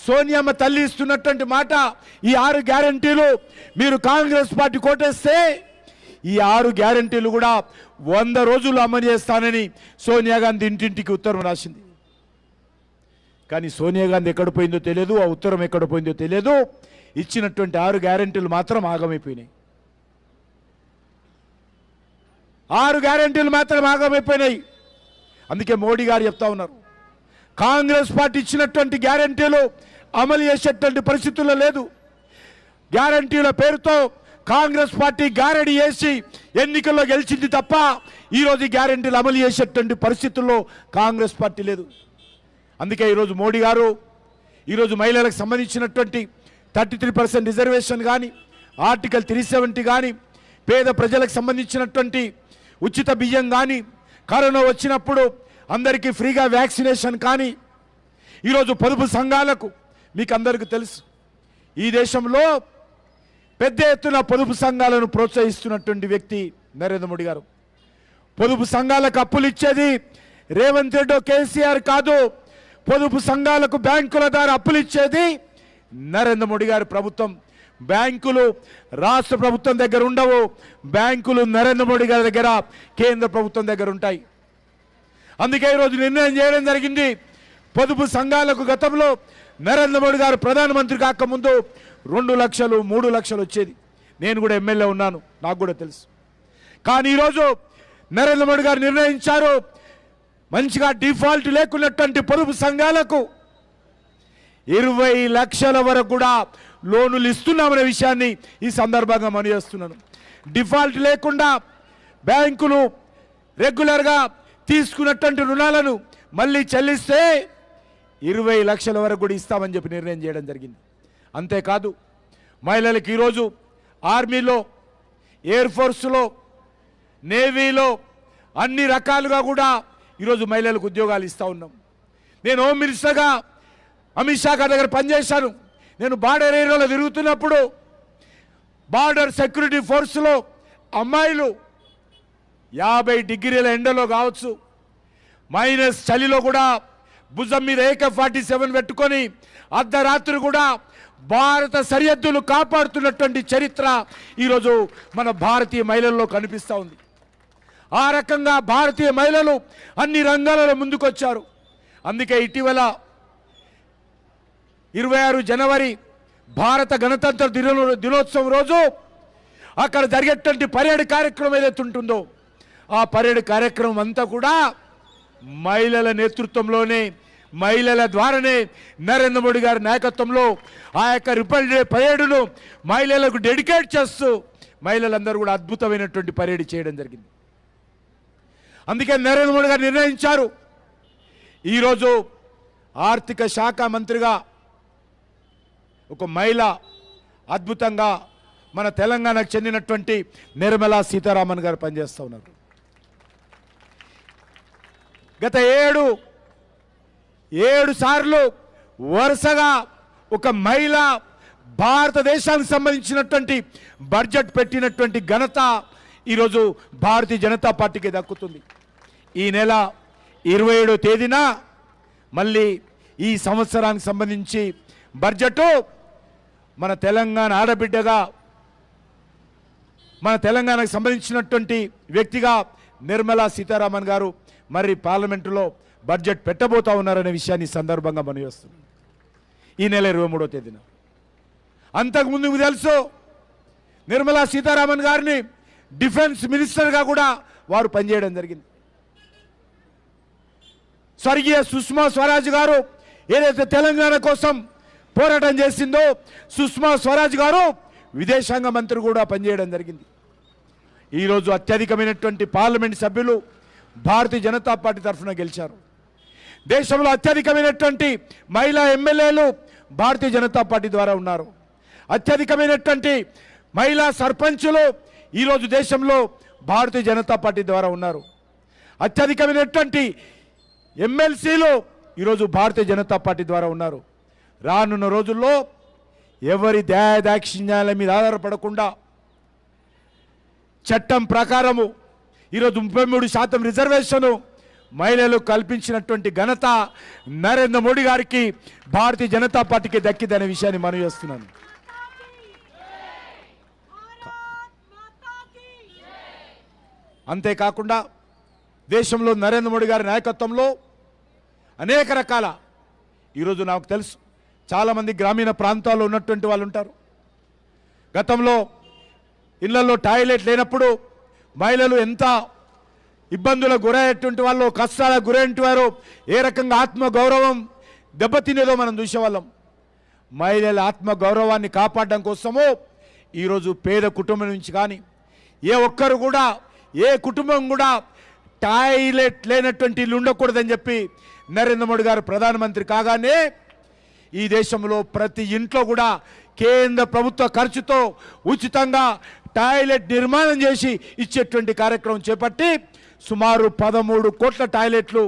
సోనియమ్మ తల్లి ఇస్తున్నటువంటి మాట. ఈ 6 గ్యారంటీలు మీరు కాంగ్రెస్ పార్టీ కోటేస్తే ఈ 6 గ్యారంటీలు కూడా 100 రోజులు అమలు చేస్తానని సోనియా గాంధీ ఇంటింటికి ఉత్తరం రాసింది. కానీ సోనియా గాంధీ ఎక్కడ పోయిందో తెలియదు, ఆ ఉత్తరం ఎక్కడ పోయిందో తెలియదు. ఇచ్చినటువంటి 6 గ్యారంటీలు మాత్రం ఆగమైపోయినాయి. 6 గ్యారంటీలు మాత్రం ఆగమైపోయినాయి. అందుకే మోడీ గారు చెప్తా ఉన్నారు, కాంగ్రెస్ పార్టీ ఇచ్చినటువంటి గ్యారంటీలు అమలు చేసేటువంటి పరిస్థితుల్లో లేదు. గ్యారంటీల పేరుతో కాంగ్రెస్ పార్టీ గారడి చేసి ఎన్నికల్లో గెలిచింది తప్ప ఈరోజు గ్యారంటీలు అమలు చేసేటువంటి పరిస్థితుల్లో కాంగ్రెస్ పార్టీ లేదు. అందుకే ఈరోజు మోడీ గారు ఈరోజు మహిళలకు సంబంధించినటువంటి 33% రిజర్వేషన్ కానీ, ఆర్టికల్ 370 కానీ, పేద ప్రజలకు సంబంధించినటువంటి ఉచిత బియ్యం కానీ, కరోనా వచ్చినప్పుడు అందరికీ ఫ్రీగా వ్యాక్సినేషన్ కానీ, ఈరోజు పొదుపు సంఘాలకు మీకు అందరికీ తెలుసు ఈ దేశంలో పెద్ద ఎత్తున పొదుపు సంఘాలను ప్రోత్సహిస్తున్నటువంటి వ్యక్తి నరేంద్ర మోడీ గారు. పొదుపు సంఘాలకు అప్పులు ఇచ్చేది రేవంత్ రెడ్డి కేసీఆర్ కాదు. పొదుపు సంఘాలకు బ్యాంకుల ద్వారా అప్పులు ఇచ్చేది నరేంద్ర మోడీ గారి ప్రభుత్వం. బ్యాంకులు రాష్ట్ర ప్రభుత్వం దగ్గర ఉండవు, బ్యాంకులు నరేంద్ర మోడీ గారి దగ్గర, కేంద్ర ప్రభుత్వం దగ్గర ఉంటాయి. అందుకే ఈరోజు నిర్ణయం చేయడం జరిగింది, పొదుపు సంఘాలకు గతంలో నరేంద్ర మోడీ గారు ప్రధానమంత్రి కాకముందు 2 లక్షలు 3 లక్షలు వచ్చేది. నేను కూడా ఎమ్మెల్యే ఉన్నాను, నాకు కూడా తెలుసు. కానీ ఈరోజు నరేంద్ర మోడీ గారు నిర్ణయించారు, మంచిగా డిఫాల్ట్ లేకున్నటువంటి పొదుపు సంఘాలకు 20 లక్షల వరకు కూడా లోనులు ఇస్తున్నామనే విషయాన్ని ఈ సందర్భంగా మనవి చేస్తున్నాను. డిఫాల్ట్ లేకుండా బ్యాంకులు రెగ్యులర్గా తీసుకున్నటువంటి రుణాలను మళ్ళీ చెల్లిస్తే 20 లక్షల వరకు కూడా ఇస్తామని చెప్పి నిర్ణయం చేయడం జరిగింది. అంతేకాదు మహిళలకు ఈరోజు ఆర్మీలో, ఎయిర్ ఫోర్స్లో, నేవీలో అన్ని రకాలుగా కూడా ఈరోజు మహిళలకు ఉద్యోగాలు ఇస్తూ ఉన్నాం. నేను హోమ్ మినిస్టర్గా అమిత్ షా గారి దగ్గర పనిచేశాను. నేను బార్డర్ ఏరియాలో తిరుగుతున్నప్పుడు బార్డర్ సెక్యూరిటీ ఫోర్స్లో అమ్మాయిలు 50 డిగ్రీల ఎండలో కావచ్చు, మైనస్ చలిలో కూడా భుజం మీద AK-47 పెట్టుకొని అర్ధరాత్రి కూడా భారత సరిహద్దులు కాపాడుతున్నటువంటి చరిత్ర ఈరోజు మన భారతీయ మహిళల్లో కనిపిస్తూ ఉంది. ఆ రకంగా భారతీయ మహిళలు అన్ని రంగాలలో ముందుకొచ్చారు. అందుకే ఇటీవల 26 జనవరి భారత గణతంత్ర దినోత్సవం రోజు అక్కడ జరిగేటువంటి పరేడ్ కార్యక్రమం ఏదైతే ఉంటుందో ఆ పరేడ్ కార్యక్రమం అంతా కూడా మహిళల నేతృత్వంలోనే, మహిళల ద్వారానే నరేంద్ర మోడీ గారి నాయకత్వంలో ఆ యొక్క రిపబ్లిక్ డే పరేడ్ను మహిళలకు డెడికేట్ చేస్తూ మహిళలందరూ కూడా అద్భుతమైనటువంటి పరేడ్ చేయడం జరిగింది. అందుకే నరేంద్ర మోడీ గారు నిర్ణయించారు, ఈరోజు ఆర్థిక శాఖ మంత్రిగా ఒక మహిళ అద్భుతంగా మన తెలంగాణకు చెందినటువంటి నిర్మలా సీతారామన్ గారు పనిచేస్తూ ఉన్నారు. గత ఏడు సార్లు వరుసగా ఒక మహిళ భారతదేశానికి సంబంధించినటువంటి బడ్జెట్ పెట్టినటువంటి ఘనత ఈరోజు భారతీయ జనతా పార్టీకి దక్కుతుంది. ఈ నెల 27వ తేదీన మళ్ళీ ఈ సంవత్సరానికి సంబంధించి బడ్జెట్ మన తెలంగాణ ఆడబిడ్డగా, మన తెలంగాణకు సంబంధించినటువంటి వ్యక్తిగా నిర్మలా సీతారామన్ గారు మరి పార్లమెంటులో బడ్జెట్ పెట్టబోతా ఉన్నారనే విషయాన్ని సందర్భంగా మనం చేస్తున్నాం. ఈ నెల 23వ తేదీన. అంతకుముందు మీకు తెలుసు, నిర్మలా సీతారామన్ గారిని డిఫెన్స్ మినిస్టర్గా కూడా వారు పనిచేయడం జరిగింది. స్వర్గీయ సుష్మా స్వరాజ్ గారు ఏదైతే తెలంగాణ కోసం పోరాటం చేసిందో సుష్మా స్వరాజ్ గారు విదేశాంగ మంత్రి కూడా పనిచేయడం జరిగింది. ఈరోజు అత్యధికమైనటువంటి పార్లమెంట్ సభ్యులు భారతీయ జనతా పార్టీ తరఫున గెలిచారు. దేశంలో అత్యధికమైనటువంటి మహిళా ఎమ్మెల్యేలు భారతీయ జనతా పార్టీ ద్వారా ఉన్నారు. అత్యధికమైనటువంటి మహిళా సర్పంచులు ఈరోజు దేశంలో భారతీయ జనతా పార్టీ ద్వారా ఉన్నారు. అత్యధికమైనటువంటి ఎమ్మెల్సీలు ఈరోజు భారతీయ జనతా పార్టీ ద్వారా ఉన్నారు. రానున్న రోజుల్లో ఎవరి దయాదాక్షిణ్యాల మీద ఆధారపడకుండా చట్టం ప్రకారము ఈరోజు 33% రిజర్వేషన్ మహిళలకు కల్పించినటువంటి ఘనత నరేంద్ర మోడీ గారికి, భారతీయ జనతా పార్టీకి దక్కిదనే విషయాన్ని మనం చేస్తున్నాను. అంతేకాకుండా దేశంలో నరేంద్ర మోడీ గారి నాయకత్వంలో అనేక రకాల, ఈరోజు నాకు తెలుసు చాలామంది గ్రామీణ ప్రాంతాల్లో ఉన్నటువంటి వాళ్ళు ఉంటారు. గతంలో ఇళ్లలో టాయిలెట్ లేనప్పుడు మహిళలు ఎంత ఇబ్బందులకు గురయ్యేటువంటి వాళ్ళు, కష్టాలకు గురయ్యేటువంటి వారు, ఏ రకంగా ఆత్మగౌరవం దెబ్బతినేదో మనం చూసేవాళ్ళం. మహిళల ఆత్మగౌరవాన్ని కాపాడడం కోసము ఈరోజు పేద కుటుంబం నుంచి కానీ ఏ ఒక్కరు కూడా, ఏ కుటుంబం కూడా టాయిలెట్ లేనటువంటి ఇల్లు ఉండకూడదని చెప్పి నరేంద్ర మోడీ గారు ప్రధానమంత్రి కాగానే ఈ దేశంలో ప్రతి ఇంట్లో కూడా కేంద్ర ప్రభుత్వ ఖర్చుతో ఉచితంగా టాయిలెట్ నిర్మాణం చేసి ఇచ్చేటువంటి కార్యక్రమం చేపట్టి సుమారు 13 కోట్ల టాయిలెట్లు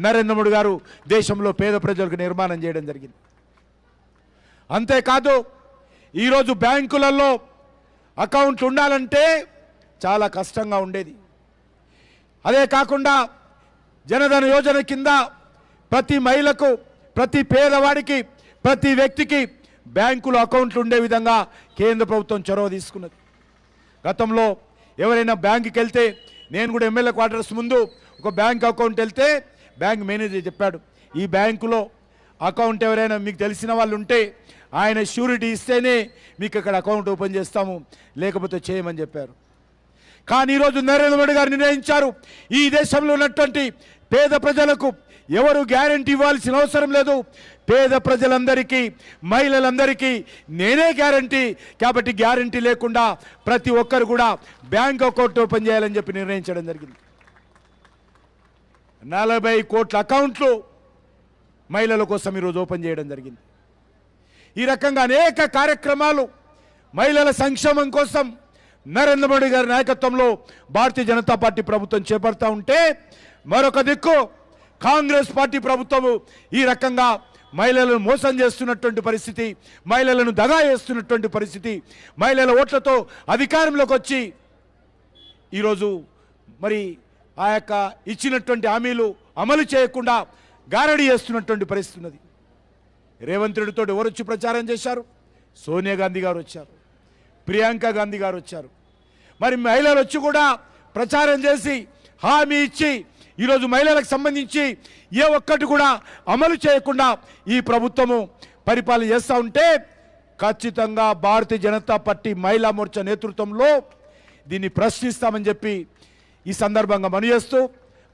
నరేంద్ర మోడీ గారు దేశంలో పేద ప్రజలకు నిర్మాణం చేయడం జరిగింది. అంతేకాదు ఈరోజు బ్యాంకులలో అకౌంట్లు ఉండాలంటే చాలా కష్టంగా ఉండేది. అదే కాకుండా జనధన యోజన కింద ప్రతి మహిళకు, ప్రతి పేదవాడికి, ప్రతి వ్యక్తికి బ్యాంకులో అకౌంట్లు ఉండే విధంగా కేంద్ర ప్రభుత్వం చొరవ తీసుకున్నది. గతంలో ఎవరైనా బ్యాంకుకి వెళ్తే, నేను కూడా ఎమ్మెల్యే క్వార్టర్స్ ముందు ఒక బ్యాంక్ అకౌంట్ వెళ్తే బ్యాంక్ మేనేజర్ చెప్పాడు, ఈ బ్యాంకులో అకౌంట్ ఎవరైనా మీకు తెలిసిన వాళ్ళు ఉంటే ఆయన షూరిటీ ఇస్తేనే మీకు ఇక్కడ అకౌంట్ ఓపెన్ చేస్తాము, లేకపోతే చేయమని చెప్పారు. కానీ ఈరోజు నరేంద్ర మోడీ గారు నిర్ణయించారు, ఈ దేశంలో ఉన్నటువంటి పేద ప్రజలకు ఎవరు గ్యారెంటీ ఇవ్వాల్సిన అవసరం లేదు, పేద ప్రజలందరికీ, మహిళలందరికీ నేనే గ్యారెంటీ, కాబట్టి గ్యారెంటీ లేకుండా ప్రతి ఒక్కరు కూడా బ్యాంక్ అకౌంట్ ఓపెన్ చేయాలని చెప్పి నిర్ణయించడం జరిగింది. 40 కోట్ల అకౌంట్లు మహిళల కోసం ఈరోజు ఓపెన్ చేయడం జరిగింది. ఈ రకంగా అనేక కార్యక్రమాలు మహిళల సంక్షేమం కోసం నరేంద్ర మోడీ గారి నాయకత్వంలో భారతీయ జనతా పార్టీ ప్రభుత్వం చేపడతా ఉంటే, మరొక దిక్కు కాంగ్రెస్ పార్టీ ప్రభుత్వము ఈ రకంగా మహిళలను మోసం చేస్తున్నటువంటి పరిస్థితి, మహిళలను దగా చేస్తున్నటువంటి పరిస్థితి, మహిళల ఓట్లతో అధికారంలోకి వచ్చి ఈరోజు మరి ఆ యొక్క ఇచ్చినటువంటి హామీలు అమలు చేయకుండా గారడీ చేస్తున్నటువంటి పరిస్థితి ఉన్నది. రేవంత్ రెడ్డితో ఎవరు వచ్చి ప్రచారం చేశారు? సోనియా గాంధీ గారు వచ్చారు, ప్రియాంక గాంధీ గారు వచ్చారు. మరి మహిళలు వచ్చి కూడా ప్రచారం చేసి హామీ ఇచ్చి ఈరోజు మహిళలకు సంబంధించి ఏ ఒక్కటి కూడా అమలు చేయకుండా ఈ ప్రభుత్వము పరిపాలన చేస్తూ ఉంటే ఖచ్చితంగా భారతీయ జనతా పార్టీ మహిళా మోర్చా నేతృత్వంలో దీన్ని ప్రశ్నిస్తామని చెప్పి ఈ సందర్భంగా మనవి చేస్తూ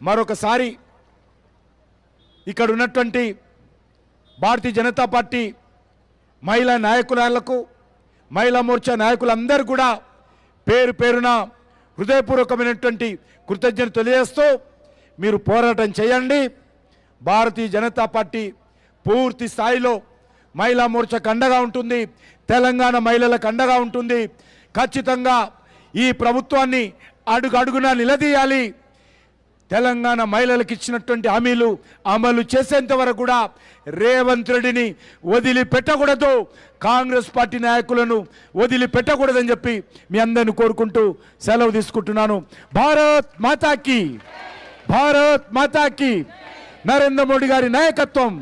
మరొకసారి ఇక్కడ ఉన్నటువంటి భారతీయ జనతా పార్టీ మహిళా నాయకురాళ్లకు మహిళా మోర్చా నాయకులందరూ కూడా పేరు పేరున హృదయపూర్వకమైనటువంటి కృతజ్ఞత తెలియజేస్తూ మీరు పోరాటం చేయండి. భారతీయ జనతా పార్టీ పూర్తి స్థాయిలో మహిళా మోర్చాకు అండగా ఉంటుంది, తెలంగాణ మహిళలకు అండగా ఉంటుంది. ఖచ్చితంగా ఈ ప్రభుత్వాన్ని అడుగడుగునా నిలదీయాలి. తెలంగాణ మహిళలకు ఇచ్చినటువంటి హామీలు అమలు చేసేంత వరకు కూడా రేవంత్ రెడ్డిని వదిలిపెట్టకూడదు, కాంగ్రెస్ పార్టీ నాయకులను వదిలిపెట్టకూడదని చెప్పి మీ అందరిని కోరుకుంటూ సెలవు తీసుకుంటున్నాను. భారత్ మాతాకి, భారత్ మాతాకి, నరేంద్ర మోడీ గారి నాయకత్వం.